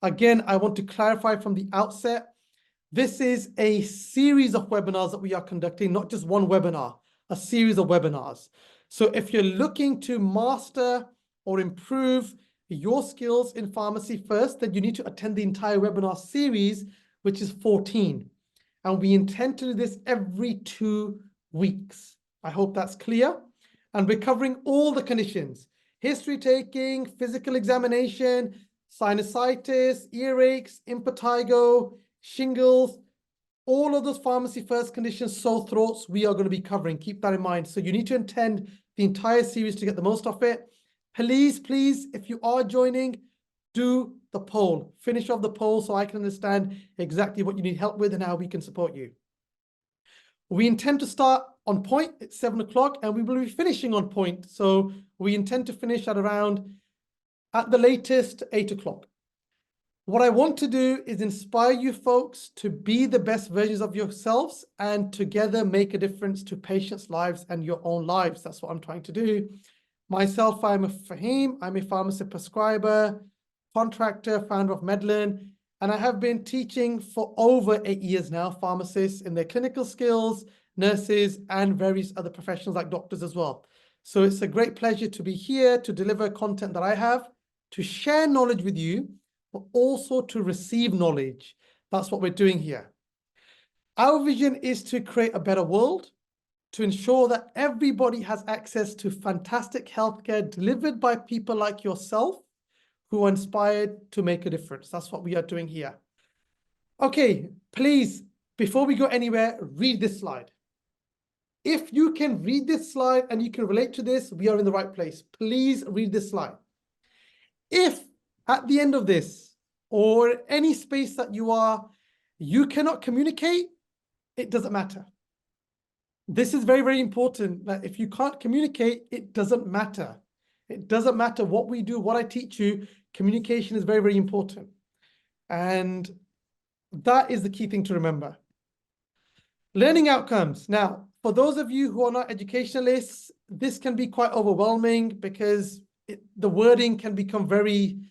Again, I want to clarify from the outset, this is a series of webinars that we are conducting, not just one webinar, a series of webinars. So if you're looking to master or improve your skills in pharmacy first, then you need to attend the entire webinar series, which is 14. And we intend to do this every 2 weeks. I hope that's clear. And we're covering all the conditions: history taking, physical examination, sinusitis, earaches, impetigo, shingles, all of those pharmacy first conditions, sore throats, we are going to be covering. Keep that in mind. So you need to attend the entire series to get the most of it. Please, please, if you are joining, do the poll. Finish off the poll so I can understand exactly what you need help with and how we can support you. We intend to start on point at 7 o'clock and we will be finishing on point. So we intend to finish at around, at the latest, 8 o'clock. What I want to do is inspire you folks to be the best versions of yourselves and together make a difference to patients' lives and your own lives. That's what I'm trying to do. Myself, I'm a Fahim. I'm a pharmacy prescriber, contractor, founder of Medlearn, and I have been teaching for over 8 years now, pharmacists in their clinical skills, nurses, and various other professionals like doctors as well. So it's a great pleasure to be here to deliver content that I have, to share knowledge with you, but also to receive knowledge. That's what we're doing here. Our vision is to create a better world, to ensure that everybody has access to fantastic healthcare delivered by people like yourself who are inspired to make a difference. That's what we are doing here. Okay, please, before we go anywhere, read this slide. If you can read this slide and you can relate to this, we are in the right place. Please read this slide. If at the end of this, or any space that you cannot communicate, it doesn't matter. This is very, very important, that if you can't communicate, it doesn't matter. It doesn't matter what we do, what I teach you, communication is very, very important. And that is the key thing to remember. Learning outcomes. Now, for those of you who are not educationalists, this can be quite overwhelming because the wording can become very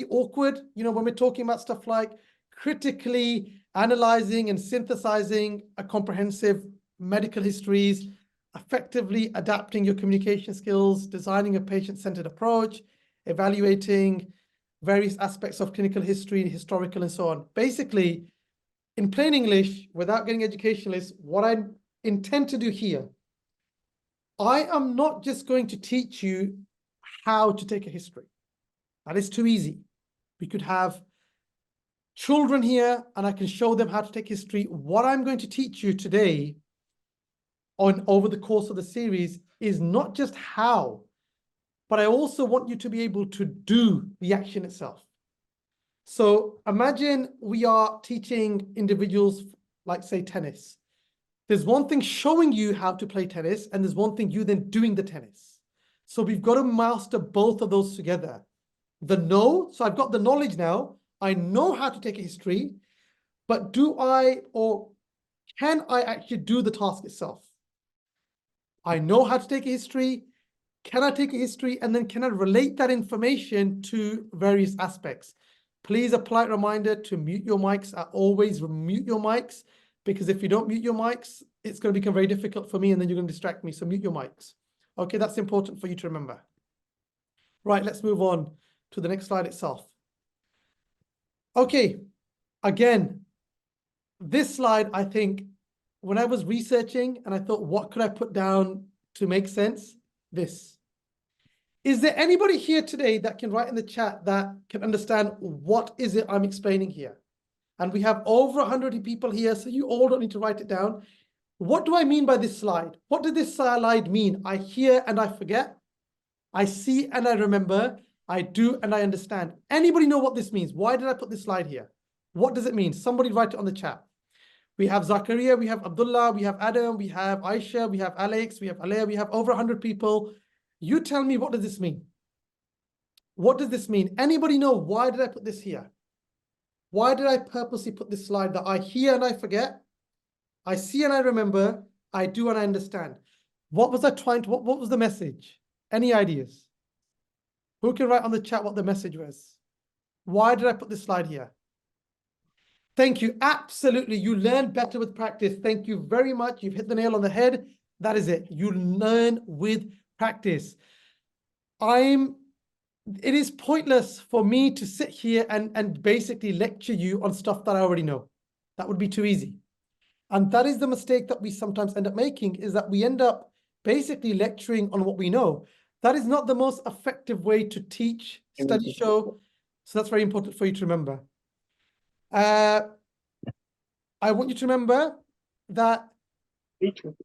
awkward, you know, when we're talking about stuff like critically analyzing and synthesizing a comprehensive medical histories, effectively adapting your communication skills, designing a patient-centered approach, evaluating various aspects of clinical history, historical, and so on. Basically, in plain English, without getting educationalist, what I intend to do here, I am not just going to teach you how to take a history. That is too easy. We could have children here and I can show them how to take history. What I'm going to teach you today over the course of the series is not just how, but I also want you to be able to do the action itself. So imagine we are teaching individuals like, say, tennis. There's one thing showing you how to play tennis and there's one thing you then doing the tennis. So we've got to master both of those together. So I've got the knowledge now. I know how to take a history, but can I actually do the task itself? I know how to take a history. Can I take a history? And then can I relate that information to various aspects? Please, a polite reminder to mute your mics. I always mute your mics because if you don't mute your mics, it's going to become very difficult for me and then you're going to distract me. So mute your mics. Okay, that's important for you to remember. Right, let's move on to the next slide itself. Okay, again, this slide, I think, when I was researching and I thought, what could I put down to make sense? This. Is there anybody here today that can write in the chat that can understand what is it I'm explaining here? And we have over 100 people here, so you all don't need to write it down. What do I mean by this slide? What did this slide mean? I hear and I forget. I see and I remember. I do and I understand. Anybody know what this means? Why did I put this slide here? What does it mean? Somebody write it on the chat. We have Zakaria, we have Abdullah, we have Adam, we have Aisha, we have Alex, we have Alea, we have over 100 people. You tell me, what does this mean? What does this mean? Anybody know why did I put this here? Why did I purposely put this slide that I hear and I forget? I see and I remember. I do and I understand. What was I trying to, what was the message? Any ideas? Who can write on the chat what the message was? Why did I put this slide here? Thank you. Absolutely. You learn better with practice. Thank you very much. You've hit the nail on the head. That is it. You learn with practice. It is pointless for me to sit here and basically lecture you on stuff that I already know. That would be too easy. And that is the mistake that we sometimes end up making, is that we end up basically lecturing on what we know. That is not the most effective way to teach. Studies show. So that's very important for you to remember. I want you to remember that. Thank you.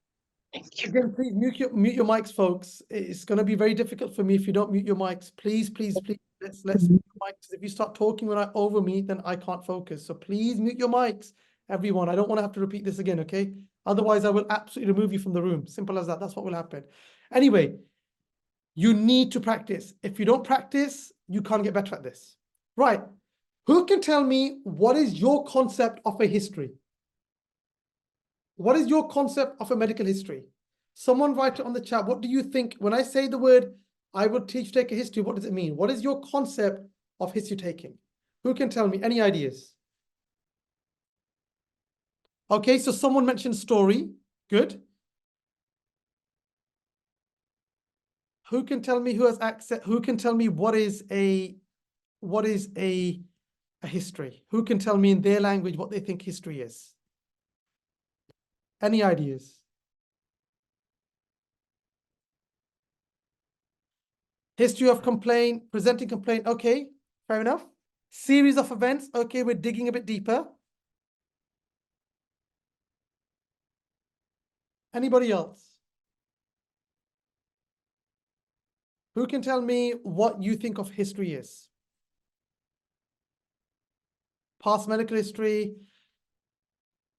Again, please mute your mics, folks. It's going to be very difficult for me if you don't mute your mics. Please, please, please. Let's mute your mics. If you start talking when I over me, then I can't focus. So please mute your mics, everyone. I don't want to have to repeat this again, okay? Otherwise, I will absolutely remove you from the room. Simple as that. That's what will happen. Anyway, you need to practice. If you don't practice, you can't get better at this. Right. Who can tell me what is your concept of a history? What is your concept of a medical history? Someone write it on the chat. What do you think? When I say the word, I will teach take a history, what does it mean? What is your concept of history taking? Who can tell me? Any ideas? Okay, so someone mentioned story. Good. Who can tell me who has access? Who can tell me what is a history? Who can tell me in their language what they think history is? Any ideas? History of complaint, presenting complaint. Okay, fair enough. Series of events. Okay, we're digging a bit deeper. Anybody else? Who can tell me what you think of history is? Past medical history.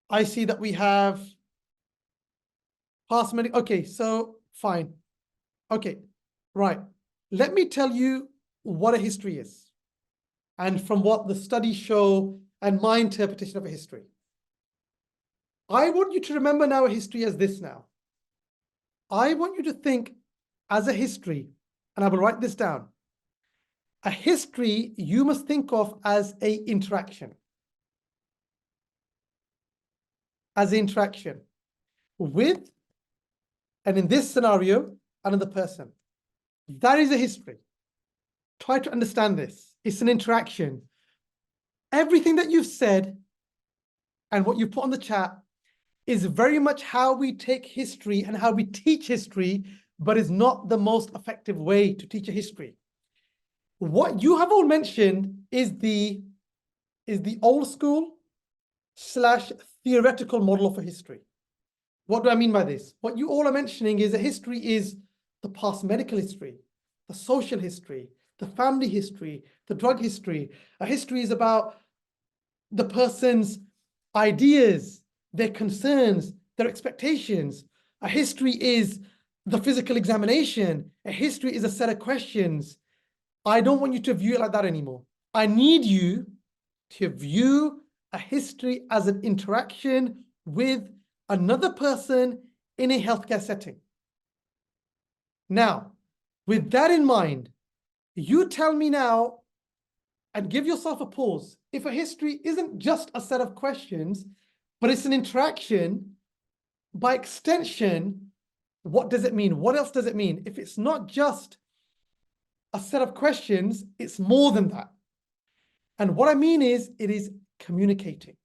I see that we have past medical. Okay, so fine. Okay, right. Let me tell you what a history is, and from what the studies show and my interpretation of a history. I want you to remember now a history as this now. I want you to think as a history, and I will write this down. A history you must think of as an interaction. As an interaction with, and in this scenario, another person. That is a history. Try to understand this. It's an interaction. Everything that you've said and what you put on the chat is very much how we take history and how we teach history, but is not the most effective way to teach a history. What you have all mentioned is the old school / theoretical model of a history. What do I mean by this? What you all are mentioning is a history is the past medical history, the social history, the family history, the drug history. A history is about the person's ideas, their concerns, their expectations. A history is the physical examination. A history is a set of questions. I don't want you to view it like that anymore. I need you to view a history as an interaction with another person in a healthcare setting. Now, with that in mind, you tell me now and give yourself a pause. If a history isn't just a set of questions, but it's an interaction, by extension, what does it mean? What else does it mean? If it's not just a set of questions, it's more than that. And what I mean is, it is communicating.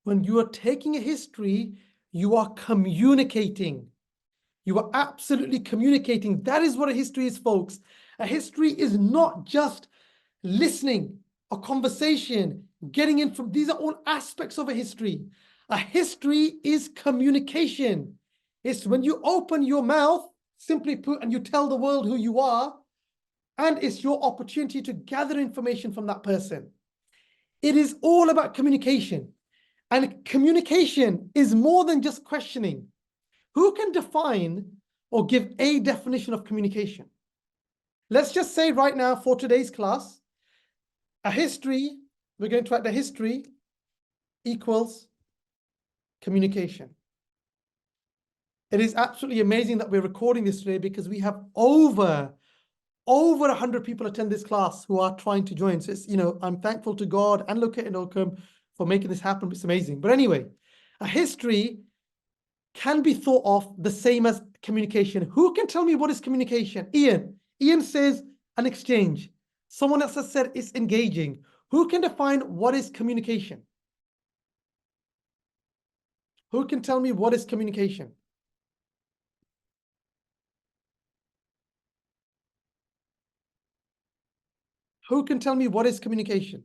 When you are taking a history, you are communicating. You are absolutely communicating. That is what a history is, folks. A history is not just listening, a conversation, getting in from, these are all aspects of a history. A history is communication. It's when you open your mouth, simply put, and you tell the world who you are, and it's your opportunity to gather information from that person. It is all about communication. And communication is more than just questioning. Who can define or give a definition of communication? Let's just say right now for today's class, a history, we're going to write the history equals communication. It is absolutely amazing that we're recording this today because we have over over 100 people attend this class who are trying to join. So it's, I'm thankful to God and Located Ocum for making this happen. It's amazing. But anyway, a history can be thought of the same as communication. Who can tell me what is communication? Ian. Ian says an exchange. Someone else has said it's engaging. Who can define what is communication? Who can tell me what is communication? Who can tell me what is communication?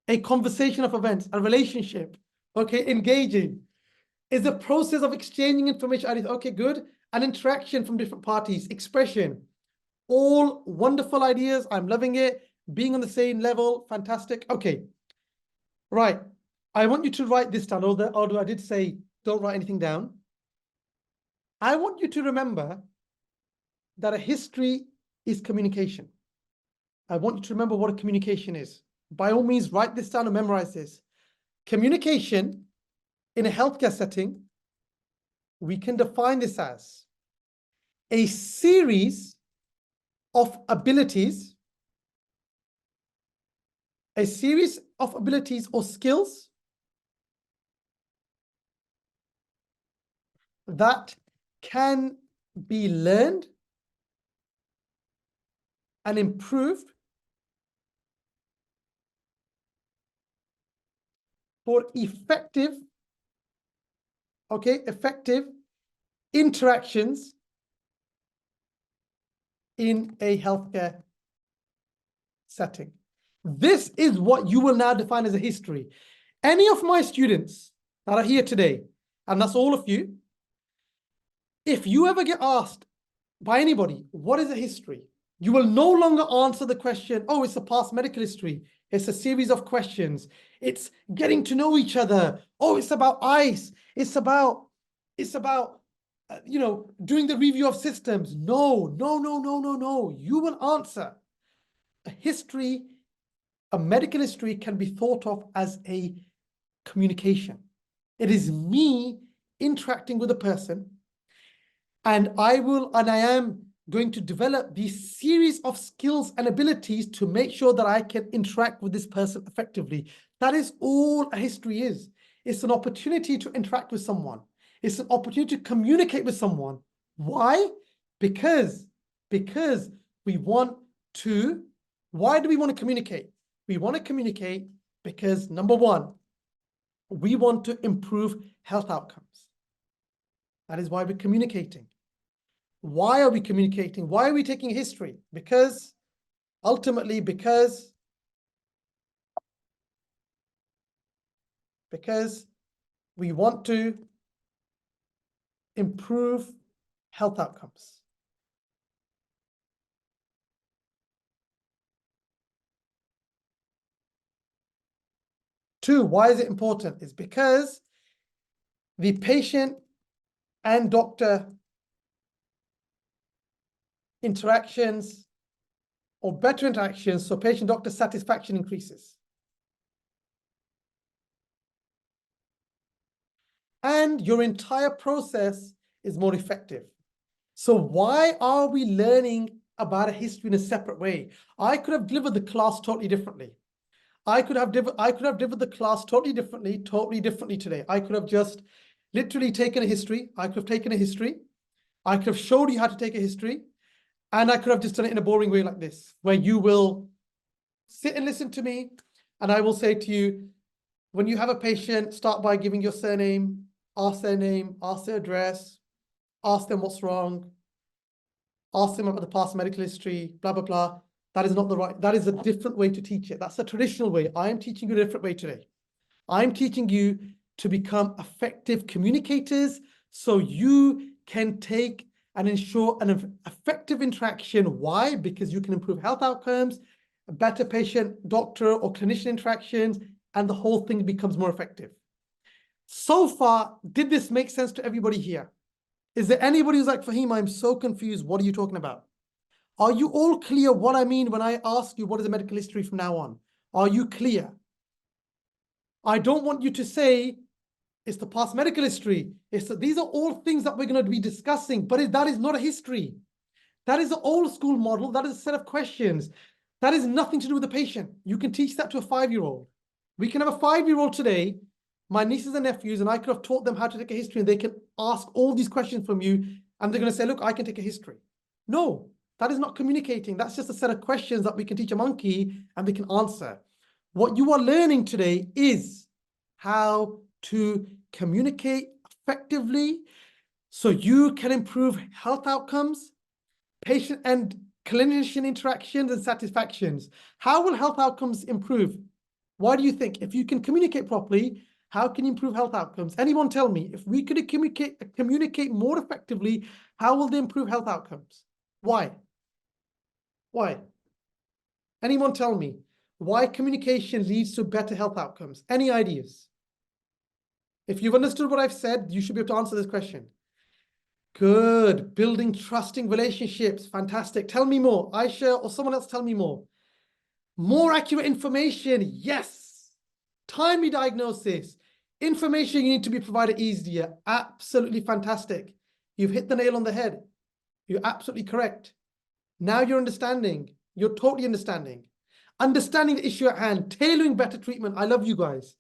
A conversation of events, a relationship. Okay, engaging is a process of exchanging information. Okay, good. An interaction from different parties, expression. All wonderful ideas. I'm loving it. Being on the same level, fantastic. Okay, right. I want you to write this down, although I did say don't write anything down. I want you to remember that a history is communication. I want you to remember what a communication is. By all means, write this down and memorize this. Communication in a healthcare setting, we can define this as a series of abilities, or skills that can be learned and improved for effective interactions in a healthcare setting. This is what you will now define as a history. Any of my students that are here today, and that's all of you, if you ever get asked by anybody, what is a history? You will no longer answer the question, oh, it's a past medical history. It's a series of questions. It's getting to know each other. Oh, it's about ICE. It's about doing the review of systems. No. You will answer. A history, a medical history can be thought of as a communication. It is me interacting with a person, and I am going to develop these series of skills and abilities to make sure that I can interact with this person effectively. That is all a history is. It's an opportunity to interact with someone. It's an opportunity to communicate with someone. Why? Because we want to. Why do we want to communicate? We want to communicate because, number one, we want to improve health outcomes. That is why we're communicating. Why are we communicating? Why are we taking history? Ultimately, because we want to improve health outcomes. Two, why is it important? It's because the patient and doctor interactions, or better interactions, so patient-doctor satisfaction increases. And your entire process is more effective. So why are we learning about a history in a separate way? I could have delivered the class totally differently. I could have delivered the class totally differently today. I could have just literally taken a history. I could have showed you how to take a history. And I could have just done it in a boring way like this, where you will sit and listen to me, and I will say to you, when you have a patient, start by giving your surname, ask their name, ask their address, ask them what's wrong, ask them about the past medical history, blah, blah, blah. That is a different way to teach it. That's a traditional way. I am teaching you a different way today. I'm teaching you to become effective communicators so you can take and ensure an effective interaction. Why? Because you can improve health outcomes, better patient-doctor or clinician interactions, and the whole thing becomes more effective. So far, did this make sense to everybody here? Is there anybody who's like, Fahim, I'm so confused. What are you talking about? Are you all clear what I mean when I ask you what is a medical history from now on? Are you clear? I don't want you to say it's the past medical history. These are all things that we're going to be discussing, but that is not a history. That is the old school model. That is a set of questions. That is nothing to do with the patient. You can teach that to a 5-year-old. We can have a 5-year-old today, my nieces and nephews, and I could have taught them how to take a history, and they can ask all these questions from you, and they're going to say, look, I can take a history. No, that is not communicating. That's just a set of questions that we can teach a monkey and they can answer. What you are learning today is how to communicate effectively so you can improve health outcomes, patient and clinician interactions and satisfactions. How will health outcomes improve? Why do you think? If you can communicate properly, how can you improve health outcomes? Anyone tell me, if we could communicate more effectively, how will they improve health outcomes? Why? Why? Anyone tell me why communication leads to better health outcomes? Any ideas? If you've understood what I've said, you should be able to answer this question. Good. Building trusting relationships. Fantastic. Tell me more. Aisha or someone else, tell me more. More accurate information. Yes. Timely diagnosis. Information you need to be provided easier. Absolutely fantastic. You've hit the nail on the head. You're absolutely correct. Now you're understanding. You're totally understanding. Understanding the issue at hand. Tailoring better treatment. I love you guys.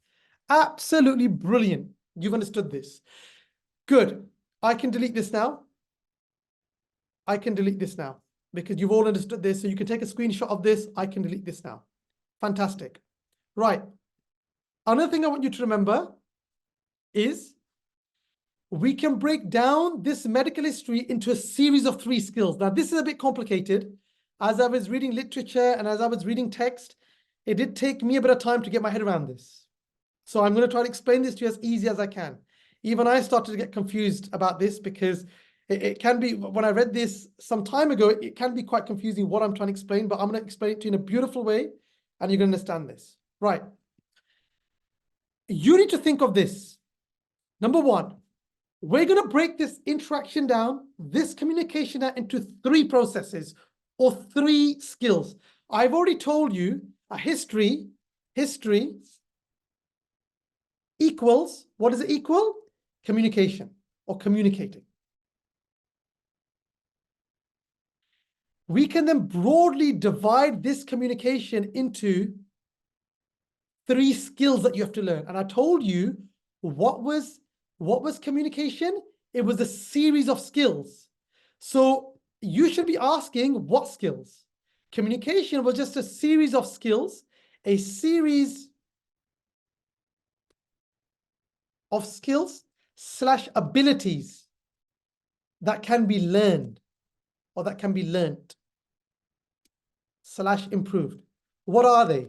Absolutely brilliant. You've understood this. Good. I can delete this now. I can delete this now because you've all understood this. So you can take a screenshot of this. I can delete this now. Fantastic. Right. Another thing I want you to remember is we can break down this medical history into a series of 3 skills. Now, this is a bit complicated. As I was reading literature and as I was reading text, it did take me a bit of time to get my head around this. So I'm going to try to explain this to you as easy as I can. Even I started to get confused about this because it can be, when I read this some time ago, it can be quite confusing what I'm trying to explain, but I'm going to explain it to you in a beautiful way and you're going to understand this. Right. You need to think of this. Number 1, we're going to break this interaction down, this communication down into 3 processes or 3 skills. I've already told you a history equals, what does it equal? Communication or communicating. We can then broadly divide this communication into 3 skills that you have to learn. And I told you what was communication? It was a series of skills. So you should be asking what skills? Communication was just a series of skills, a series of skills / abilities that can be learned or that can be learnt / improved. What are they?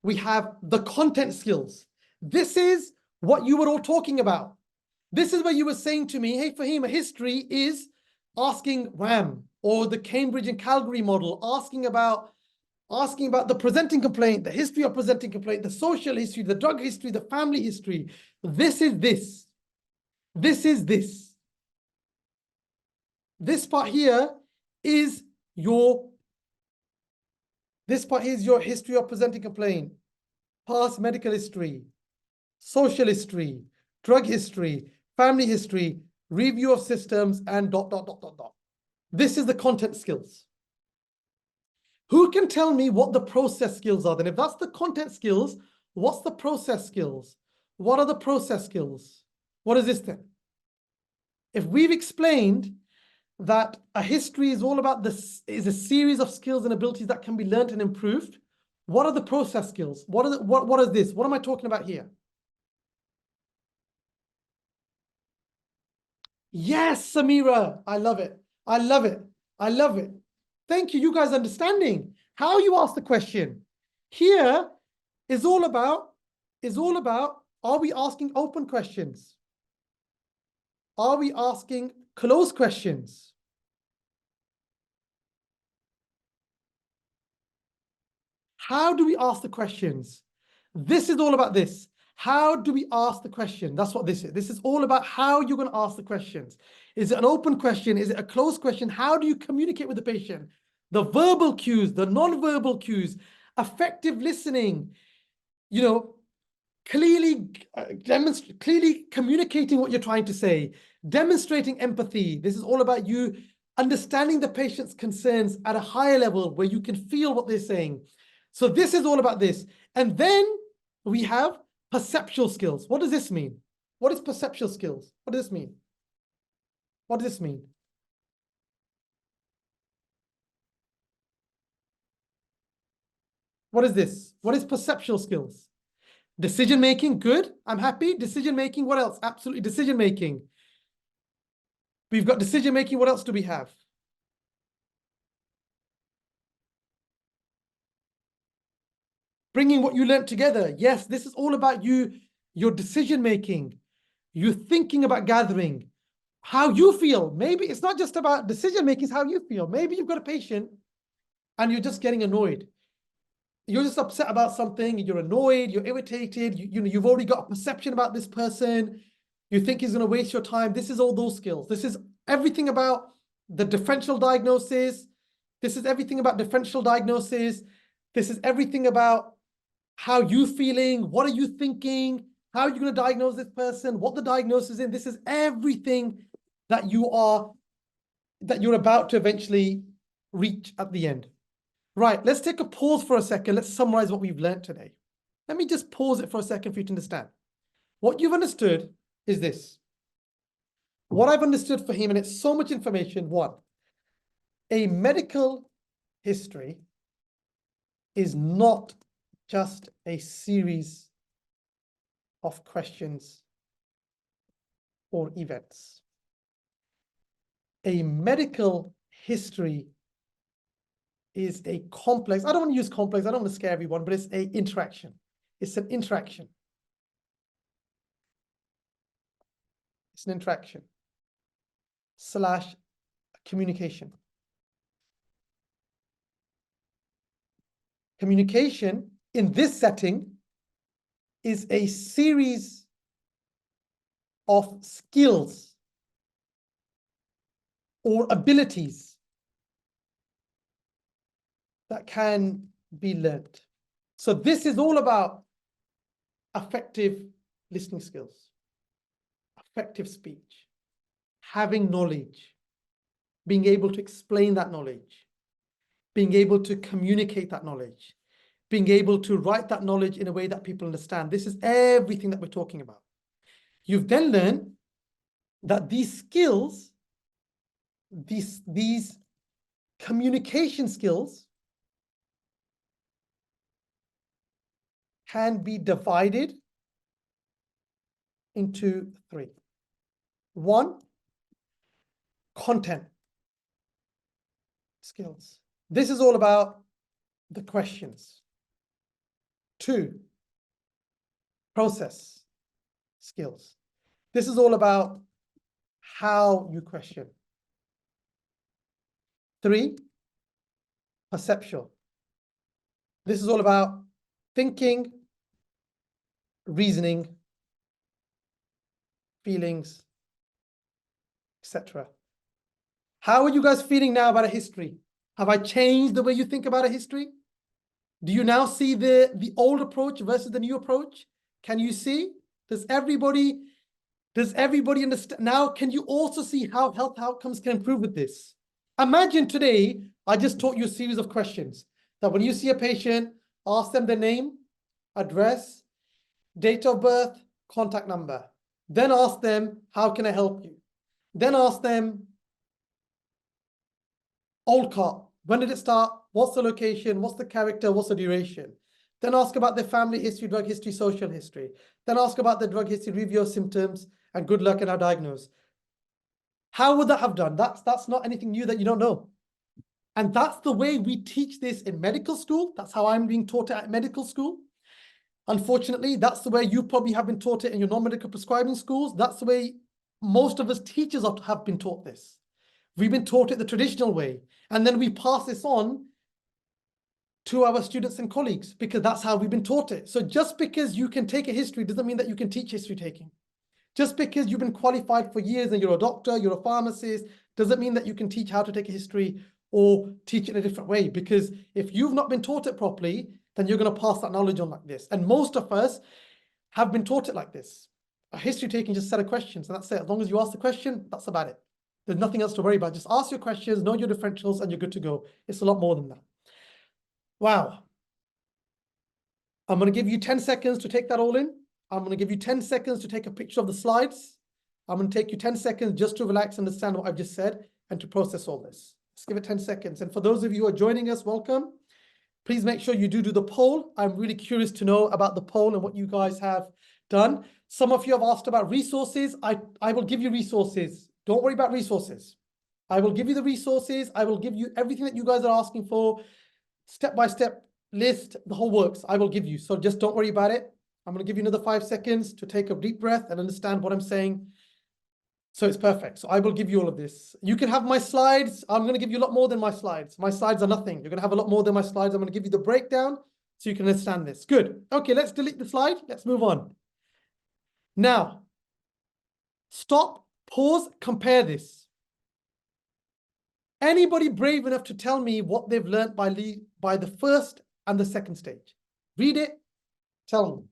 We have the content skills. This is what you were all talking about. This is where you were saying to me, hey, Fahim, a history is asking WHAM or the Cambridge and Calgary model, asking about the presenting complaint, the history of presenting complaint, the social history, the drug history, the family history. This is this. This is this. This part here is your history of presenting complaint, past medical history, social history, drug history, family history, review of systems, and ... This is the content skills. Who can tell me what the process skills are then? If that's the content skills, what's the process skills? What are the process skills? What is this then? If we've explained that a history is all about this, is a series of skills and abilities that can be learned and improved, what are the process skills? What is this? What am I talking about here? Yes, Samira, I love it. I love it. I love it. Thank you. You guys understanding how you ask the question. Here is all about, are we asking open questions? Are we asking closed questions? How do we ask the questions? This is all about this. How do we ask the question? That's what this is. This is all about how you're going to ask the questions. Is it an open question? Is it a closed question? How do you communicate with the patient? The verbal cues, the non-verbal cues, effective listening, clearly communicating what you're trying to say, demonstrating empathy. This is all about you understanding the patient's concerns at a higher level where you can feel what they're saying. So this is all about this. And then we have perceptual skills. What does this mean? What is perceptual skills? What does this mean? What does this mean? What is this? What is perceptual skills? Decision making, good. I'm happy. Decision making, what else? Absolutely, decision making. We've got decision making. What else do we have? Bringing what you learned together. Yes, this is all about you, your decision making. You're thinking about gathering how you feel. Maybe it's not just about decision making, it's how you feel. Maybe you've got a patient and you're just getting annoyed. You're just upset about something, you're annoyed, you're irritated, you've already got a perception about this person, you think he's going to waste your time. This is all those skills. This is everything about the differential diagnosis. This is everything about differential diagnosis. This is everything about how you feeling, what are you thinking, how are you going to diagnose this person, what the diagnosis is. This is everything that you're about to eventually reach at the end. Right, let's take a pause for a second. Let's summarize what we've learned today. Let me just pause it for a second for you to understand. What you've understood is this. What I've understood for him, and it's so much information. One, a medical history is not just a series of questions or events. A medical history is a complex, I don't want to use complex, I don't want to scare everyone, but it's an interaction. It's an interaction. It's an interaction / communication. Communication in this setting is a series of skills or abilities that can be learned. So this is all about effective listening skills, effective speech, having knowledge, being able to explain that knowledge, being able to communicate that knowledge, being able to write that knowledge in a way that people understand. This is everything that we're talking about. You've then learned that these skills, these communication skills can be divided into three. One, content skills. This is all about the questions. Two, process skills. This is all about how you question. Three, perceptual. This is all about thinking, reasoning, feelings, etc. How are you guys feeling now about a history? Have I changed the way you think about a history? Do you now see the old approach versus the new approach? Can you see? Does everybody understand? Now, can you also see how health outcomes can improve with this? Imagine today, I just taught you a series of questions that when you see a patient, ask them their name, address, date of birth, contact number. Then ask them, how can I help you? Then ask them, old car, when did it start? What's the location? What's the character? What's the duration? Then ask about their family history, drug history, social history. Then ask about the drug history, review your symptoms, and good luck and how diagnosed. How would that have done? That's not anything new that you don't know. And that's the way we teach this in medical school. That's how I'm being taught it at medical school. Unfortunately, that's the way you probably have been taught it in your non-medical prescribing schools. That's the way most of us teachers have been taught this. We've been taught it the traditional way. And then we pass this on to our students and colleagues because that's how we've been taught it. So just because you can take a history doesn't mean that you can teach history taking. Just because you've been qualified for years and you're a doctor, you're a pharmacist, doesn't mean that you can teach how to take a history or teach it in a different way. Because if you've not been taught it properly, then you're going to pass that knowledge on like this. And most of us have been taught it like this. A history taking just a set of questions, and that's it. As long as you ask the question, that's about it. There's nothing else to worry about. Just ask your questions, know your differentials, and you're good to go. It's a lot more than that. Wow. I'm going to give you 10 seconds to take that all in. I'm going to give you 10 seconds to take a picture of the slides. I'm going to take you 10 seconds just to relax, understand what I've just said, and to process all this. Let's give it 10 seconds. And for those of you who are joining us, welcome. Please make sure you do the poll. I'm really curious to know about the poll and what you guys have done. Some of you have asked about resources. I will give you resources. Don't worry about resources. I will give you the resources. I will give you everything that you guys are asking for, step-by-step list, the whole works. I will give you. So just don't worry about it. I'm going to give you another 5 seconds to take a deep breath and understand what I'm saying. So it's perfect. So I will give you all of this. You can have my slides. I'm going to give you a lot more than my slides. My slides are nothing. You're going to have a lot more than my slides. I'm going to give you the breakdown so you can understand this. Good. Okay, let's delete the slide. Let's move on. Now, stop, pause, compare this. Anybody brave enough to tell me what they've learned by the first and the second stage? Read it. Tell me.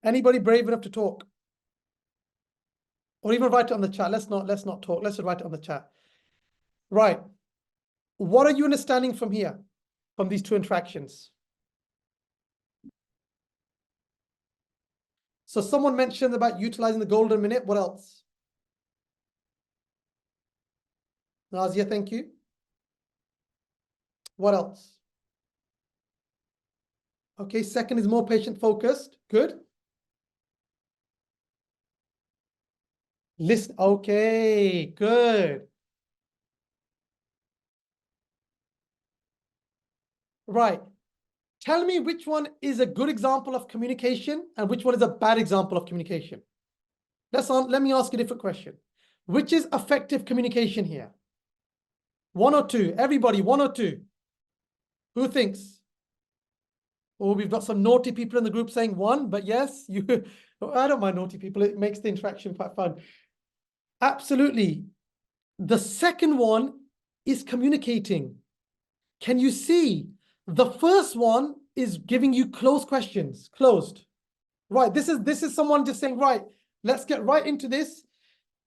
Anybody brave enough to talk? Or even write it on the chat. Let's not talk. Let's just write it on the chat. Right. What are you understanding from here, from these two interactions? So someone mentioned about utilizing the golden minute. What else? Nazia, thank you. What else? Okay, second is more patient focused. Good. Listen. Okay, good. Right. Tell me which one is a good example of communication and which one is a bad example of communication. Let me ask a different question. Which is effective communication here? 1 or 2? Everybody, 1 or 2? Who thinks? Oh, we've got some naughty people in the group saying 1, but yes, you. I don't mind naughty people. It makes the interaction quite fun. Absolutely. The second one is communicating. Can you see? The first one is giving you closed questions. Closed. Right. This is someone just saying, right, let's get right into this.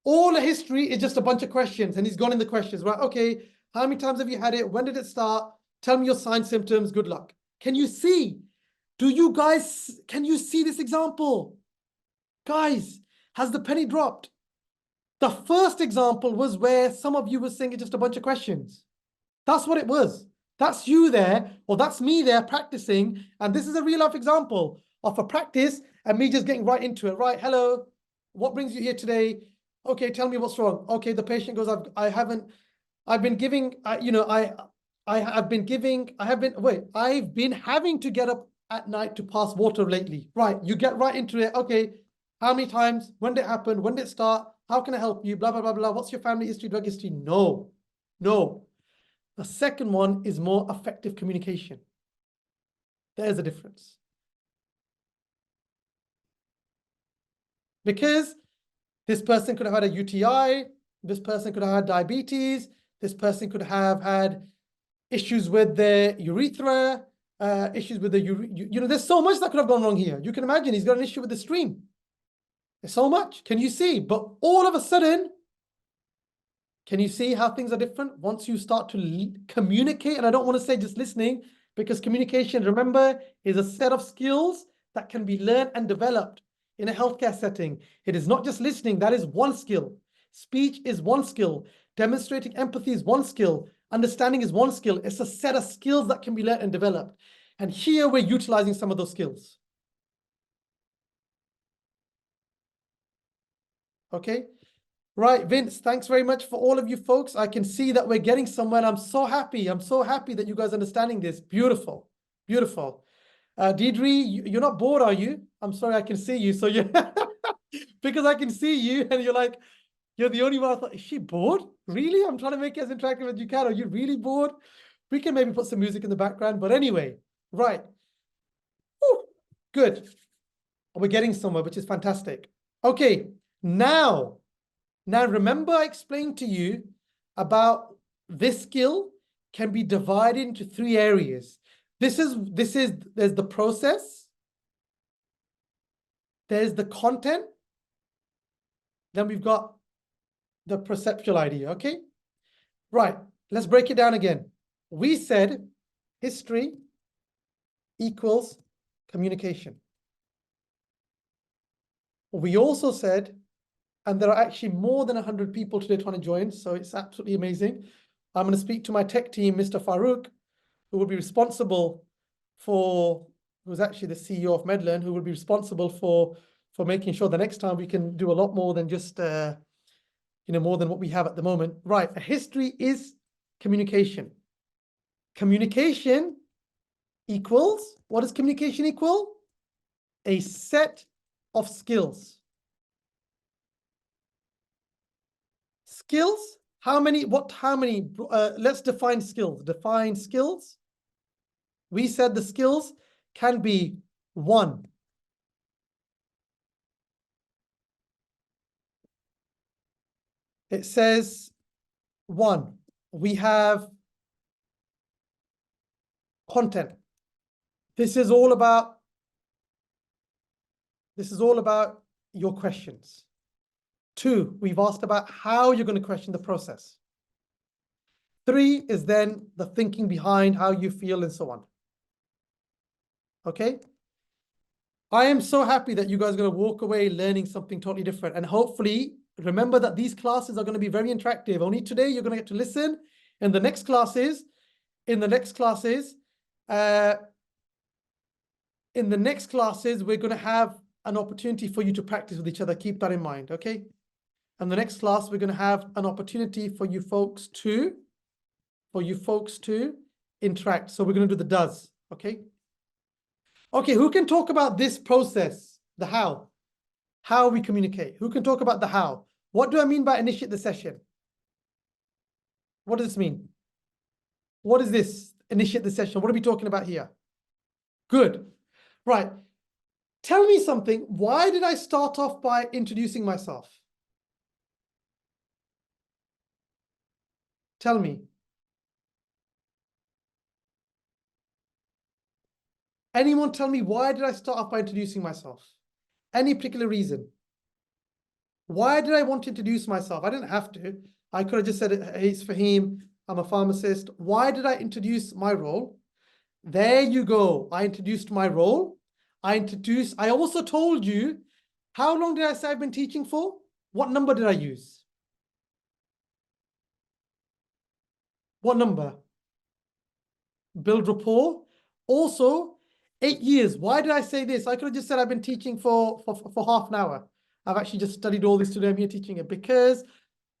All the history is just a bunch of questions, and he's gone in the questions. Right. Okay. How many times have you had it? When did it start? Tell me your signs, symptoms. Good luck. Can you see? Can you see this example? Guys, has the penny dropped? The first example was where some of you were saying it's just a bunch of questions. That's what it was. That's you there, or that's me there practicing. And this is a real life example of a practice and me just getting right into it. Right. Hello. What brings you here today? Okay. Tell me what's wrong. Okay. The patient goes, I've been having to get up at night to pass water lately. Right. You get right into it. Okay. How many times? When did it happen? When did it start? How can I help you? Blah, blah, blah, blah. What's your family history, drug history? No. The second one is more effective communication. There's a difference. Because this person could have had a UTI, this person could have had diabetes, this person could have had issues with their urethra, issues with the, there's so much that could have gone wrong here. You can imagine he's got an issue with the stream. There's so much. Can you see? But all of a sudden, can you see how things are different once you start to communicate? And I don't want to say just listening, because communication, remember, is a set of skills that can be learned and developed in a healthcare setting. It is not just listening. That is one skill. Speech is one skill. Demonstrating empathy is one skill. Understanding is one skill. It's a set of skills that can be learned and developed. And here we're utilizing some of those skills. Okay. Right, Vince, thanks very much for all of you folks. I can see that we're getting somewhere. I'm so happy. I'm so happy that you guys are understanding this. Beautiful. Beautiful. Deidre, you're not bored, are you? I'm sorry, I can see you. So you because I can see you and you're like, you're the only one. I thought, is she bored? Really? I'm trying to make it as interactive as you can. Are you really bored? We can maybe put some music in the background. But anyway, right. Woo, good. We're getting somewhere, which is fantastic. Okay, now remember I explained to you about this skill can be divided into 3 areas. There's the process, there's the content, then we've got the perceptual idea, okay? Right, let's break it down again. We said history equals communication. We also said, and there are actually more than 100 people today trying to join, so it's absolutely amazing. I'm going to speak to my tech team, Mr. Farouk, who will be responsible for, who's actually the CEO of Medlearn, who will be responsible for making sure the next time we can do a lot more than just, more than what we have at the moment. Right, a history is communication. Communication equals, what does communication equal? A set of skills. Skills, how many, let's define skills. Define skills. We said the skills can be 1. It says 1. We have content. This is all about your questions. 2, we've asked about how you're going to question the process. 3 is then the thinking behind how you feel and so on. Okay? I am so happy that you guys are going to walk away learning something totally different. And hopefully, remember that these classes are going to be very interactive. Only today you're going to get to listen. In the next classes, we're going to have an opportunity for you to practice with each other. Keep that in mind, okay? And the next class, we're going to have an opportunity for you folks to interact. So we're going to do the does, okay? Okay, who can talk about this process, the how we communicate? Who can talk about the how? What do I mean by initiate the session? What does this mean? What is this, initiate the session? What are we talking about here? Good. Right. Tell me something. Why did I start off by introducing myself? Tell me. Anyone tell me, why did I start off by introducing myself? Any particular reason? Why did I want to introduce myself? I didn't have to. I could have just said, hey, it's Fahim, I'm a pharmacist. Why did I introduce my role? There you go. I introduced my role. I also told you, how long did I say I've been teaching for? What number did I use? What number? Build rapport. Also, 8 years. Why did I say this? I could have just said I've been teaching for half an hour. I've actually just studied all this today. I'm here teaching it because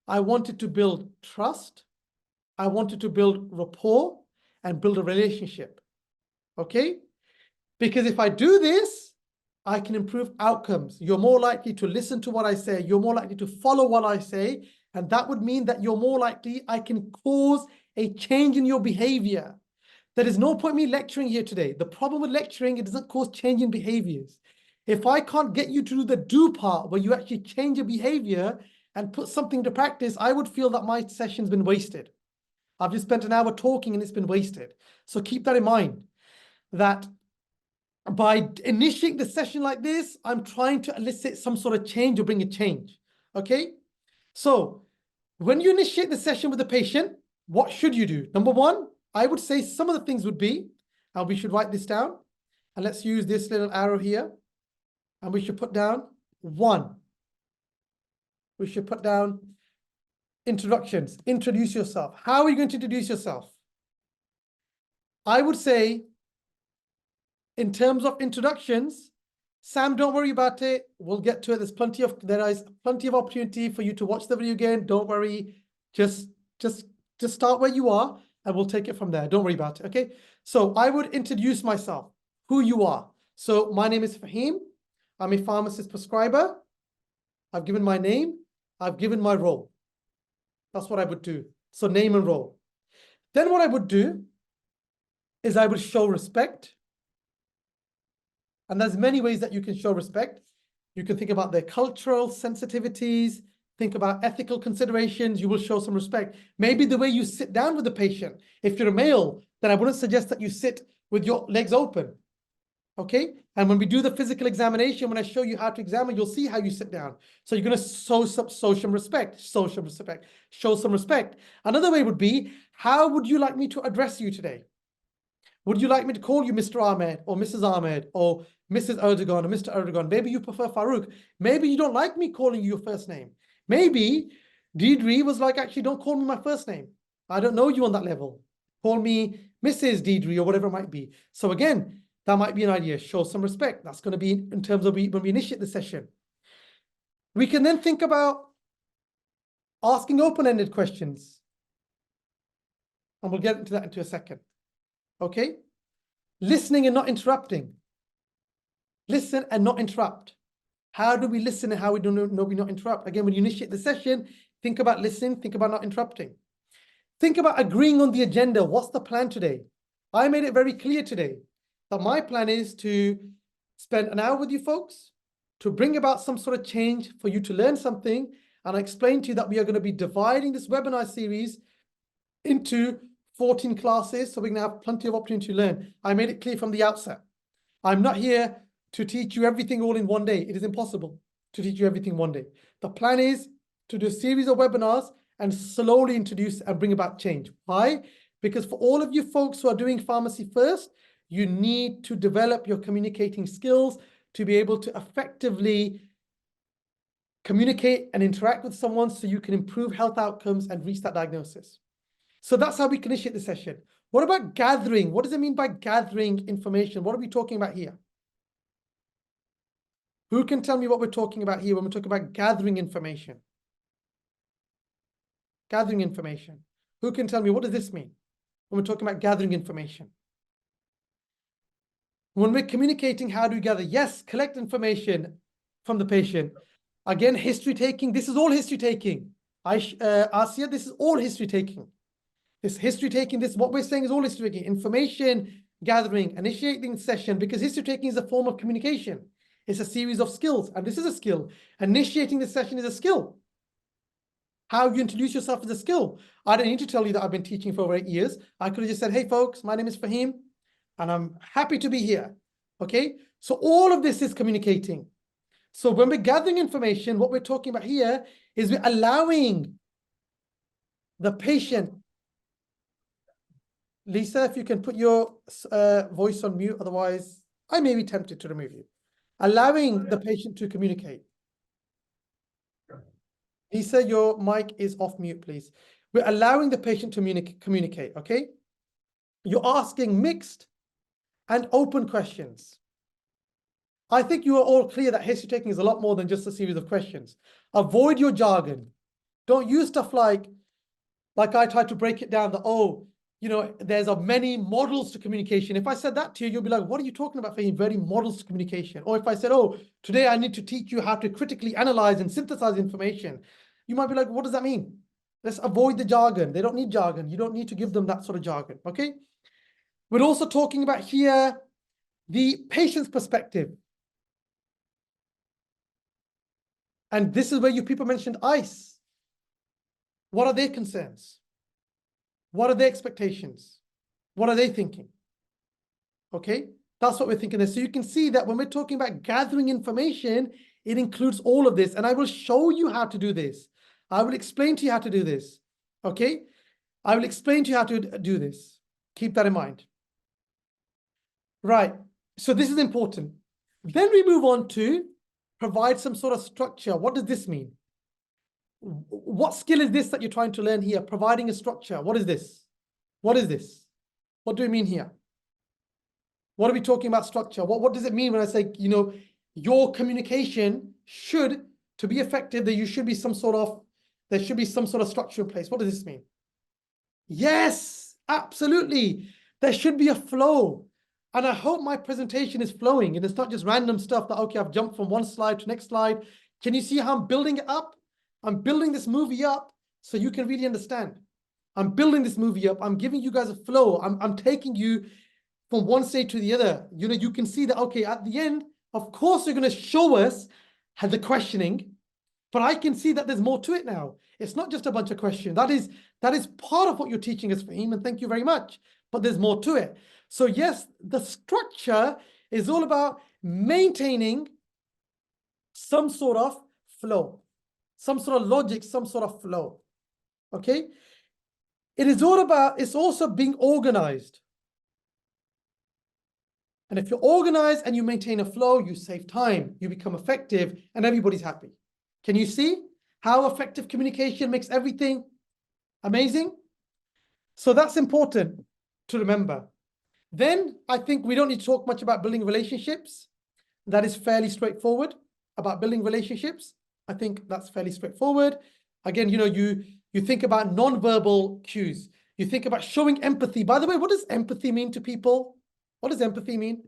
I wanted to build trust. I wanted to build rapport and build a relationship. Okay? Because if I do this, I can improve outcomes. You're more likely to listen to what I say. You're more likely to follow what I say. And that would mean that you're more likely I can cause a change in your behavior. There is no point me lecturing here today. The problem with lecturing, it doesn't cause change in behaviors. If I can't get you to do the do part where you actually change your behavior and put something into practice, I would feel that my session's been wasted. I've just spent an hour talking and it's been wasted. So keep that in mind, that by initiating the session like this, I'm trying to elicit some sort of change or bring a change. Okay? So when you initiate the session with the patient, what should you do? Number 1, I would say some of the things would be, and we should write this down, and let's use this little arrow here, and we should put down 1. We should put down introductions. Introduce yourself. How are you going to introduce yourself? I would say, in terms of introductions, Sam, don't worry about it. We'll get to it. There is plenty of opportunity for you to watch the video again. Don't worry. Just start where you are, and we'll take it from there. Don't worry about it, okay? So I would introduce myself, who you are. So my name is Fahim. I'm a pharmacist prescriber. I've given my name. I've given my role. That's what I would do. So name and role. Then what I would do is I would show respect. And there's many ways that you can show respect. You can think about their cultural sensitivities, think about ethical considerations, you will show some respect. Maybe the way you sit down with the patient. If you're a male, then I wouldn't suggest that you sit with your legs open. Okay? And when we do the physical examination, when I show you how to examine, you'll see how you sit down. So you're going to show some respect, show some respect. Another way would be, how would you like me to address you today? Would you like me to call you Mr. Ahmed or Mrs. Ahmed or Mrs. Erdogan or Mr. Erdogan? Maybe you prefer Farouk. Maybe you don't like me calling you your first name. Maybe Deidre was like, actually, don't call me my first name. I don't know you on that level. Call me Mrs. Deidre or whatever it might be. So again, that might be an idea. Show some respect. That's going to be in terms of when we initiate the session. We can then think about asking open-ended questions. And we'll get into that into a second. Okay? Listening and not interrupting. Listen and not interrupt. How do we listen and how we do we not interrupt? Again, when you initiate the session, think about listening, think about not interrupting. Think about agreeing on the agenda. What's the plan today? I made it very clear today that my plan is to spend an hour with you folks, to bring about some sort of change for you to learn something. And I explained to you that we are going to be dividing this webinar series into 14 classes, so we're going to have plenty of opportunity to learn. I made it clear from the outset. I'm not here to teach you everything all in one day. It is impossible to teach you everything one day. The plan is to do a series of webinars and slowly introduce and bring about change. Why? Because for all of you folks who are doing pharmacy first, you need to develop your communicating skills to be able to effectively communicate and interact with someone so you can improve health outcomes and reach that diagnosis. So that's how we can initiate the session. What about gathering? What does it mean by gathering information? What are we talking about here? Who can tell me what we're talking about here when we're talking about gathering information? Gathering information. Who can tell me what does this mean when we're talking about gathering information? When we're communicating, how do we gather? Yes, collect information from the patient. Again, history taking. This is all history taking. Asiya, this is all history taking. This history taking, this what we're saying is all history taking. Information gathering, initiating session, because history taking is a form of communication. It's a series of skills, and this is a skill. Initiating the session is a skill. How you introduce yourself is a skill. I don't need to tell you that I've been teaching for over 8 years. I could have just said, hey folks, my name is Fahim, and I'm happy to be here. Okay, so all of this is communicating. So when we're gathering information, what we're talking about here is we're allowing the patient. Lisa, if you can put your voice on mute, otherwise I may be tempted to remove you. Allowing the patient to communicate. Lisa, your mic is off mute, please. We're allowing the patient to communicate, okay? You're asking mixed and open questions. I think you are all clear that history taking is a lot more than just a series of questions. Avoid your jargon. Don't use stuff like I tried to break it down that, oh, you know, there's many models to communication. If I said that to you, you'll be like, what are you talking about, Fahim? Very models to communication. Or if I said, oh, today I need to teach you how to critically analyze and synthesize information, you might be like, what does that mean? Let's avoid the jargon. They don't need jargon. You don't need to give them that sort of jargon, okay? We're also talking about here the patient's perspective. And this is where you people mentioned ICE. What are their concerns? What are their expectations? What are they thinking? Okay, that's what we're thinking there. So you can see that when we're talking about gathering information, it includes all of this. And I will show you how to do this. I will explain to you how to do this. Okay, I will explain to you how to do this. Keep that in mind. Right, so this is important. Then we move on to provide some sort of structure. What does this mean? What skill is this that you're trying to learn here? Providing a structure. What is this? What is this? What do we mean here? What are we talking about structure? What does it mean when I say, you know, your communication should, to be effective, there should be some sort of structure in place. What does this mean? Yes, absolutely. There should be a flow. And I hope my presentation is flowing and it's not just random stuff that, okay, I've jumped from one slide to next slide. Can you see how I'm building it up? I'm building this movie up so you can really understand. I'm building this movie up. I'm giving you guys a flow. I'm taking you from one stage to the other. You can see that, okay, at the end, of course, they're going to show us the questioning, but I can see that there's more to it now. It's not just a bunch of questions. That is part of what you're teaching us, Fahim, and thank you very much. But there's more to it. So yes, the structure is all about maintaining some sort of flow, some sort of logic, some sort of flow. Okay? It's also being organized. And if you're organized and you maintain a flow, you save time, you become effective, and everybody's happy. Can you see how effective communication makes everything amazing? So that's important to remember. Then I think we don't need to talk much about building relationships. That is fairly straightforward. About building relationships, I think that's fairly straightforward. Again, you think about non-verbal cues. You think about showing empathy. By the way, what does empathy mean to people? What does empathy mean?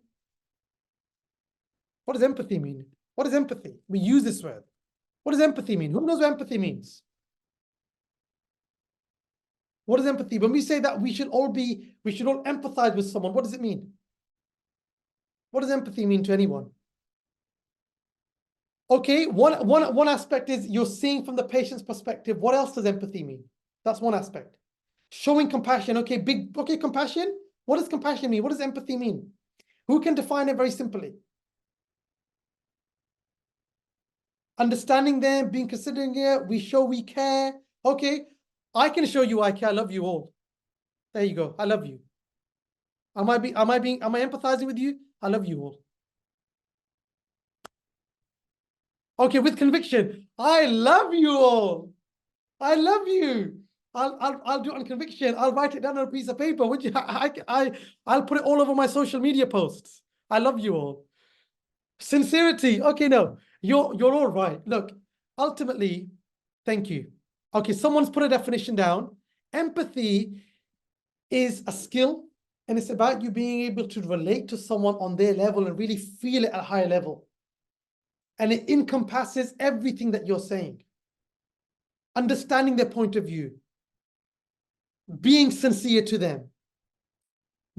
What does empathy mean? What is empathy? We use this word. What does empathy mean? Who knows what empathy means? What is empathy? When we say that we should all empathize with someone, what does it mean? What does empathy mean to anyone? Okay, one aspect is you're seeing from the patient's perspective. What else does empathy mean? That's one aspect. Showing compassion. Okay, compassion. What does compassion mean? What does empathy mean? Who can define it very simply? Understanding them, being considering it, we show we care. Okay, I can show you I care. I love you all. There you go. I love you. Am I empathizing with you? I love you all. Okay, with conviction. I love you all. I love you. I'll do it on conviction. I'll write it down on a piece of paper. I'll put it all over my social media posts. I love you all. Sincerity. Okay, no, you're all right. Look, ultimately, thank you. Okay, someone's put a definition down. Empathy is a skill, and it's about you being able to relate to someone on their level and really feel it at a higher level. And it encompasses everything that you're saying. Understanding their point of view, being sincere to them,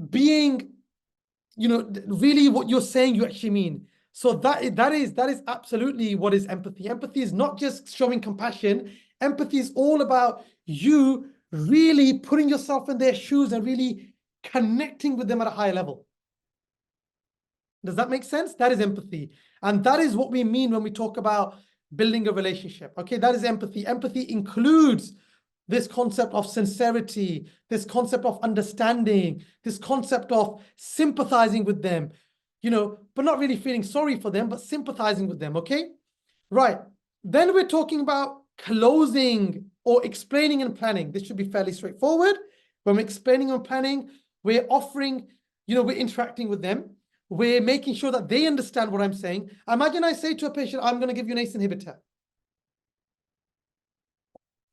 being, really what you're saying you actually mean. So that is absolutely what is empathy. Empathy is not just showing compassion. Empathy is all about you really putting yourself in their shoes and really connecting with them at a higher level. Does that make sense? That is empathy. And that is what we mean when we talk about building a relationship. Okay, that is empathy. Empathy includes this concept of sincerity, this concept of understanding, this concept of sympathizing with them, but not really feeling sorry for them, but sympathizing with them, okay? Right. Then we're talking about closing or explaining and planning. This should be fairly straightforward. When we're explaining and planning, we're offering, we're interacting with them. We're making sure that they understand what I'm saying. Imagine I say to a patient, I'm going to give you an ACE inhibitor.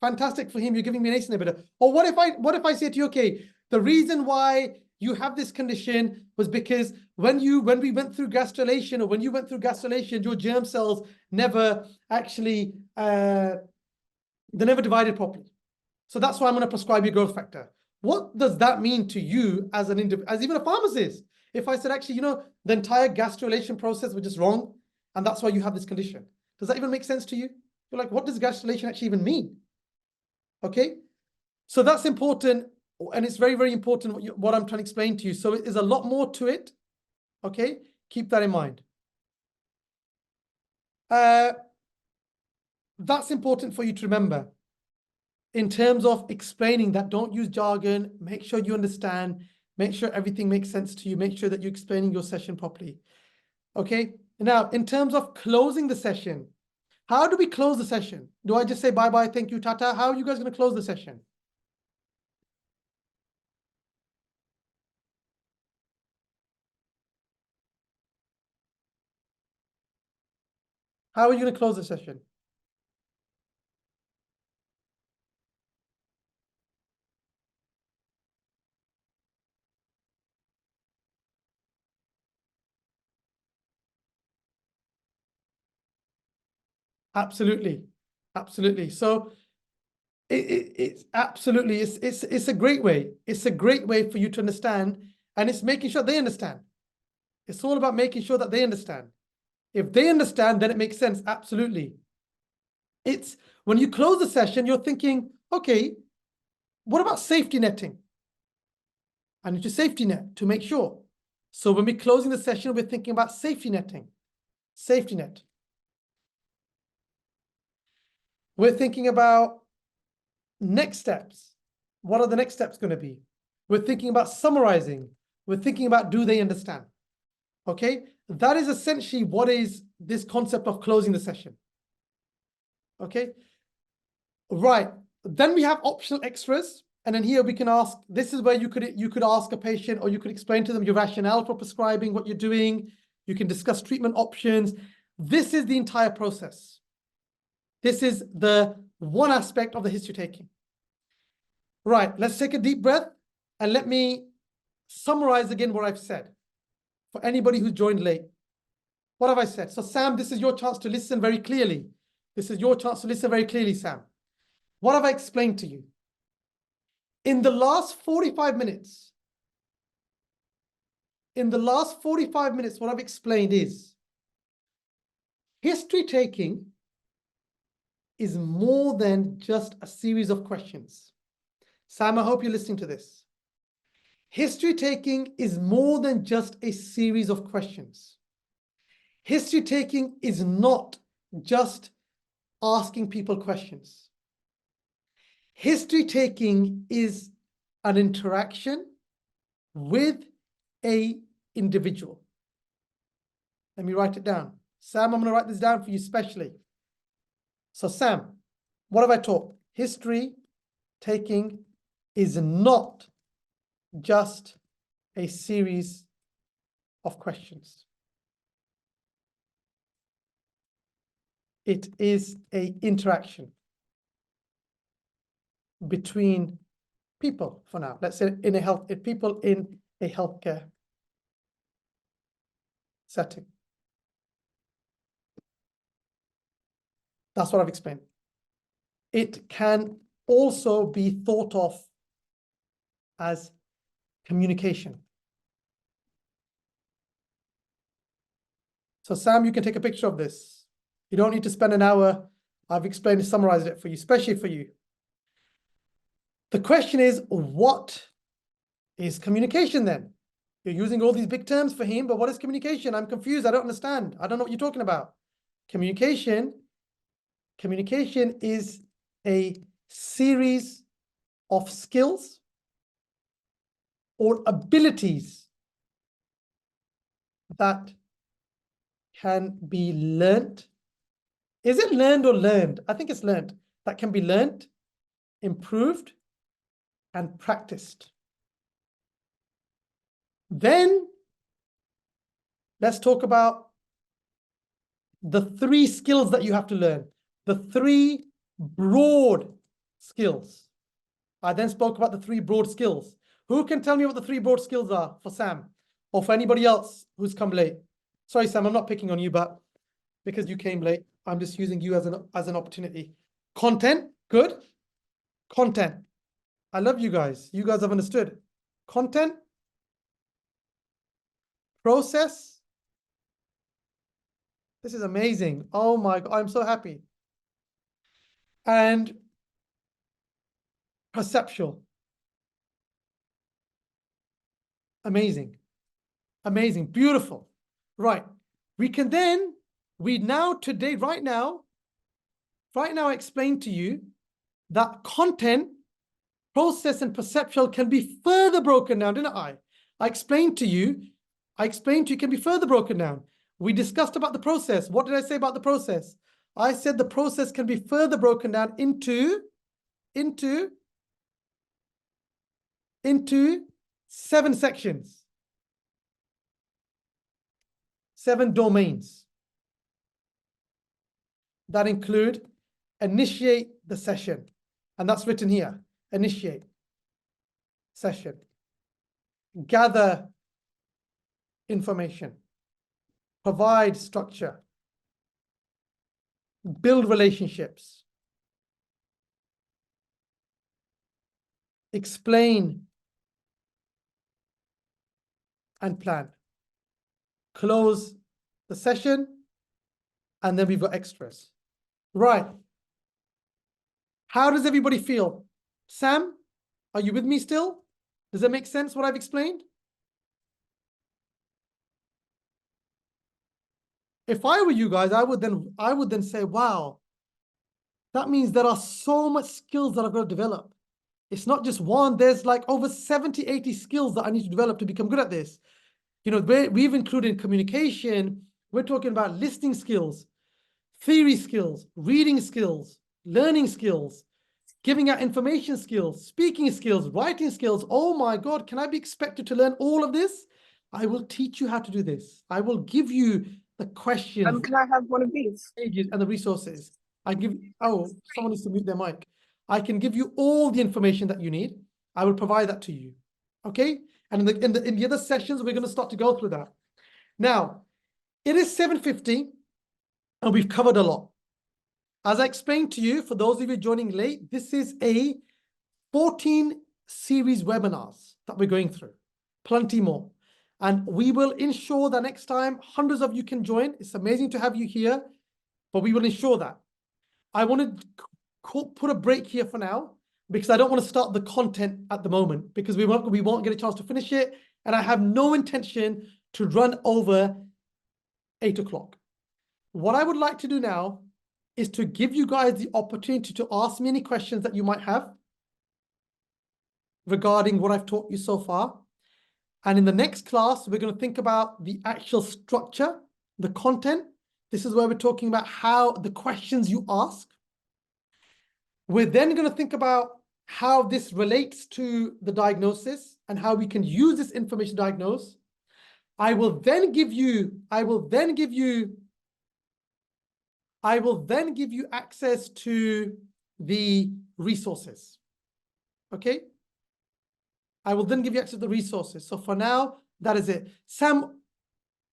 Fantastic for him, you're giving me an ACE inhibitor. Or what if I say to you, okay, the reason why you have this condition was because when we went through gastrulation, or when you went through gastrulation, your germ cells never actually, they never divided properly. So that's why I'm going to prescribe you growth factor. What does that mean to you as as even a pharmacist? If I said, actually, the entire gastrulation process was just wrong, and that's why you have this condition. Does that even make sense to you? You're like, what does gastrulation actually even mean? Okay, so that's important, and it's very, very important what I'm trying to explain to you. So it is a lot more to it. Okay, keep that in mind. That's important for you to remember. In terms of explaining that, don't use jargon. Make sure you understand. Make sure everything makes sense to you. Make sure that you're explaining your session properly. Okay, now in terms of closing the session, how do we close the session? Do I just say bye-bye, thank you, tata? How are you guys going to close the session? How are you going to close the session? Absolutely. Absolutely. So it's absolutely, it's a great way. It's a great way for you to understand And it's making sure they understand. It's all about making sure that they understand. If they understand, then it makes sense. Absolutely. It's when you close the session, you're thinking, okay, what about safety netting? I need to safety net to make sure. So when we're closing the session, we're thinking about safety netting. Safety net. We're thinking about next steps. What are the next steps going to be? We're thinking about summarizing. We're thinking about, do they understand? Okay, that is essentially what is this concept of closing the session. Okay, right. Then we have optional extras. And then here we can ask, this is where you could ask a patient, or you could explain to them your rationale for prescribing what you're doing. You can discuss treatment options. This is the entire process. This is the one aspect of the history taking. Right, let's take a deep breath and let me summarize again what I've said for anybody who joined late. What have I said? So Sam, this is your chance to listen very clearly. This is your chance to listen very clearly, Sam. What have I explained to you? In the last 45 minutes, what I've explained is history taking is more than just a series of questions. Sam, I hope you're listening to this. History taking is more than just a series of questions. History taking is not just asking people questions. History taking is an interaction with an individual. Let me write it down. Sam, I'm going to write this down for you specially. So Sam, what have I taught? History taking is not just a series of questions. It is an interaction between people for now. Let's say people in a healthcare setting. That's what I've explained. It can also be thought of as communication. So Sam, you can take a picture of this. You don't need to spend an hour. I've explained and summarized it for you, especially for you. The question is, what is communication then? You're using all these big terms for him, but what is communication? I'm confused. I don't understand. I don't know what you're talking about. Communication is a series of skills or abilities that can be learned. Is it learned or learned? I think it's learned. That can be learned, improved, and practiced. Then let's talk about the 3 skills that you have to learn, the 3 broad skills. I then spoke about the 3 broad skills. Who can tell me what the 3 broad skills are for Sam or for anybody else who's come late? Sorry, Sam, I'm not picking on you, but because you came late, I'm just using you as an opportunity. Content, good. Content. I love you guys. You guys have understood. Content. Process. This is amazing. Oh my God, I'm so happy. And perceptual. Amazing. Amazing. Beautiful. Right. Right now, I explained to you that content, process, and perceptual can be further broken down, didn't I? I explained to you it can be further broken down. We discussed about the process. What did I say about the process? I said the process can be further broken down into 7 sections, 7 domains that include initiate the session. And that's written here, initiate session, gather information, provide structure, build relationships, explain and plan. Close the session, and then we've got extras. Right. How does everybody feel? Sam, are you with me still? Does that make sense what I've explained? If I were you guys, I would then say, wow, that means there are so much skills that I've got to develop. It's not just one, there's like over 70, 80 skills that I need to develop to become good at this. You know, we've included communication, we're talking about listening skills, theory skills, reading skills, learning skills, giving out information skills, speaking skills, writing skills. Oh my God, can I be expected to learn all of this? I will teach you how to do this. I will give you the questions. Can I have one of these? Pages and the resources. Someone needs to mute their mic. I can give you all the information that you need. I will provide that to you. Okay? And in the other sessions, we're going to start to go through that. Now, it is 7:50 and we've covered a lot. As I explained to you, for those of you joining late, this is a 14 series webinars that we're going through. Plenty more. And we will ensure that next time hundreds of you can join. It's amazing to have you here, but we will ensure that. I want to put a break here for now because I don't want to start the content at the moment because we won't get a chance to finish it. And I have no intention to run over 8 o'clock. What I would like to do now is to give you guys the opportunity to ask me any questions that you might have regarding what I've taught you so far. And in the next class, we're going to think about the actual structure, the content. This is where we're talking about how the questions you ask. We're then going to think about how this relates to the diagnosis and how we can use this information to diagnose. I will then give you access to the resources. Okay? I will then give you access to the resources. So for now, that is it. Sam,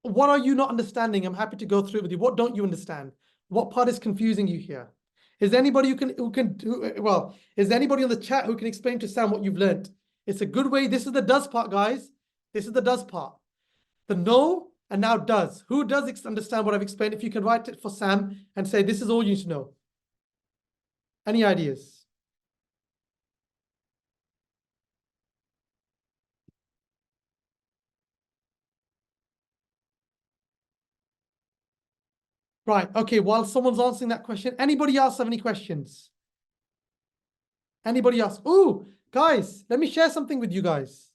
what are you not understanding? I'm happy to go through with you. What don't you understand? What part is confusing you here? Is there anybody is there anybody on the chat who can explain to Sam what you've learned? It's a good way. This is the does part, guys. This is the does part. The know and now does. Who does understand what I've explained? If you can write it for Sam and say, this is all you need to know. Any ideas? Right. Okay. While someone's answering that question, anybody else have any questions? Anybody else? Oh, guys, let me share something with you guys.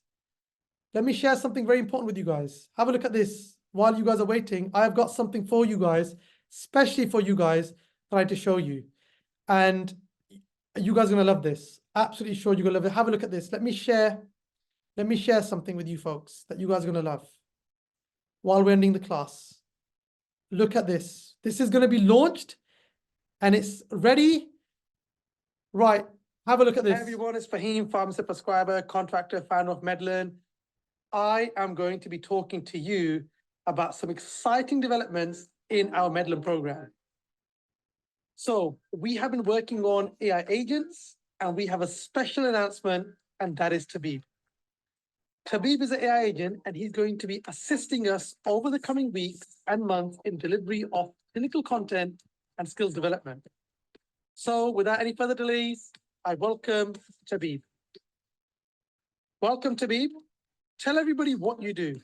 Let me share something very important with you guys. Have a look at this. While you guys are waiting, I've got something for you guys, especially for you guys, that I had to show you. And you guys are going to love this. Absolutely sure you're going to love it. Have a look at this. Let me share something with you folks that you guys are going to love while we're ending the class. Look at this. This is going to be launched and it's ready. Right. Have a look at this. Hey everyone, it's Fahim, pharmacy prescriber, contractor, founder of Medlearn. I am going to be talking to you about some exciting developments in our Medlearn program. So we have been working on AI agents and we have a special announcement, and that is Tabib. Tabib is an AI agent and he's going to be assisting us over the coming weeks and months in delivery of clinical content and skills development. So without any further delays, I welcome Tabib. Welcome, Tabib. Tell everybody what you do.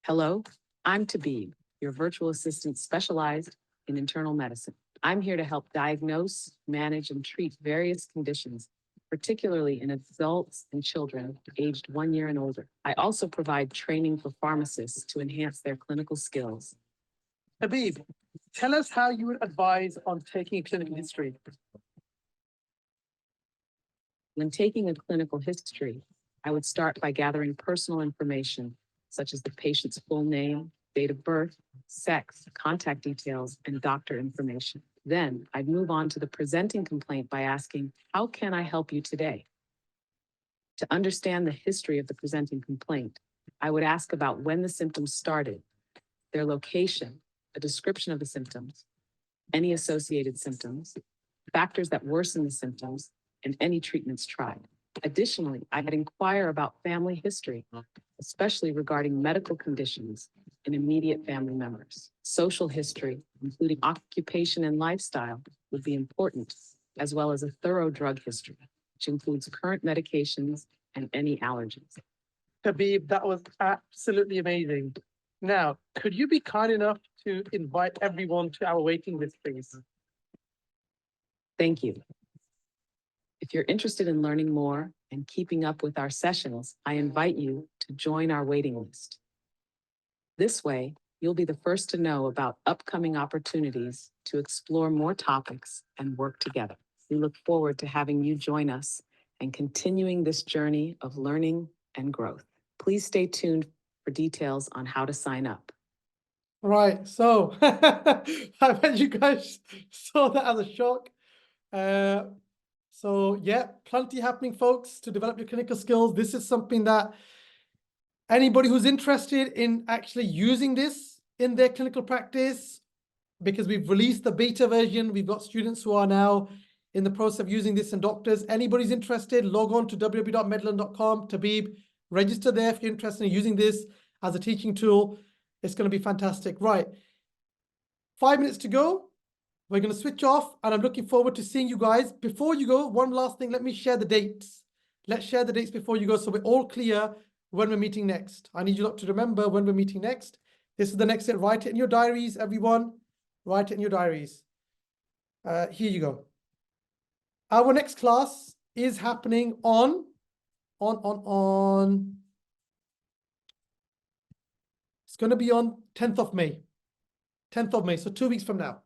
Hello, I'm Tabib, your virtual assistant specialized in internal medicine. I'm here to help diagnose, manage, and treat various conditions, particularly in adults and children aged 1 year and older. I also provide training for pharmacists to enhance their clinical skills. Habib, tell us how you would advise on taking a clinical history. When taking a clinical history, I would start by gathering personal information, such as the patient's full name, date of birth, sex, contact details, and doctor information. Then I'd move on to the presenting complaint by asking, how can I help you today? To understand the history of the presenting complaint, I would ask about when the symptoms started, their location, a description of the symptoms, any associated symptoms, factors that worsen the symptoms, and any treatments tried. Additionally, I would inquire about family history, a especially regarding medical conditions in immediate family members. Social history, including occupation and lifestyle, would be important, as well as a thorough drug history, which includes current medications and any allergies. Habib, that was absolutely amazing. Now, could you be kind enough to invite everyone to our waiting list, please? Thank you. If you're interested in learning more and keeping up with our sessions, I invite you to join our waiting list. This way, you'll be the first to know about upcoming opportunities to explore more topics and work together. We look forward to having you join us and continuing this journey of learning and growth. Please stay tuned for details on how to sign up. Right, so I bet you guys saw that as a shock. So yeah, plenty happening, folks, to develop your clinical skills. This is something that anybody who's interested in actually using this in their clinical practice, because we've released the beta version, we've got students who are now in the process of using this, and doctors. Anybody's interested, log on to www.medlearn.com. Tabib, register there if you're interested in using this as a teaching tool. It's going to be fantastic. Right, 5 minutes to go. We're going to switch off, and I'm looking forward to seeing you guys. Before you go, one last thing, let me share the dates. Let's share the dates before you go, so we're all clear when we're meeting next. I need you lot to remember when we're meeting next. This is the next date. Write it in your diaries, everyone. Write it in your diaries. Here you go. Our next class is happening on. It's going to be on 10th of May. 10th of May, so 2 weeks from now.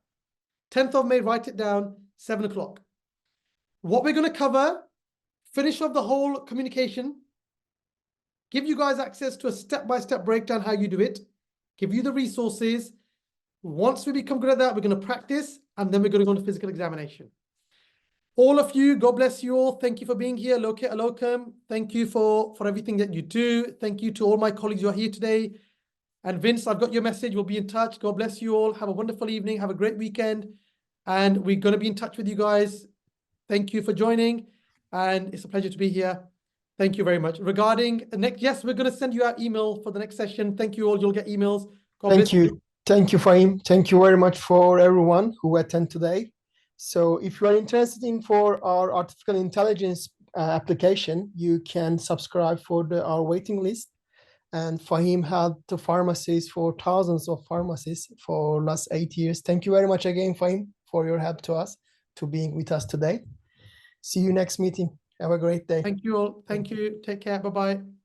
10th of May, write it down, 7 o'clock. What we're going to cover, finish off the whole communication, give you guys access to a step-by-step breakdown how you do it, give you the resources. Once we become good at that, we're going to practice, and then we're going to go into physical examination. All of you, God bless you all. Thank you for being here. Loke alocum. Thank you for everything that you do. Thank you to all my colleagues who are here today. And Vince, I've got your message. We'll be in touch. God bless you all. Have a wonderful evening. Have a great weekend. And we're going to be in touch with you guys. Thank you for joining. And it's a pleasure to be here. Thank you very much. Regarding the next, yes, we're going to send you out email for the next session. Thank you all. You'll get emails. God bless you. Thank you, Fahim. Thank you very much for everyone who attend today. So if you are interested in for our artificial intelligence application, you can subscribe for our waiting list. And Fahim had the pharmacies for thousands of pharmacies for last 8 years. Thank you very much again, Fahim, for your help to us, to being with us today. See you next meeting. Have a great day. Thank you all. Thank you. Take care. Bye-bye.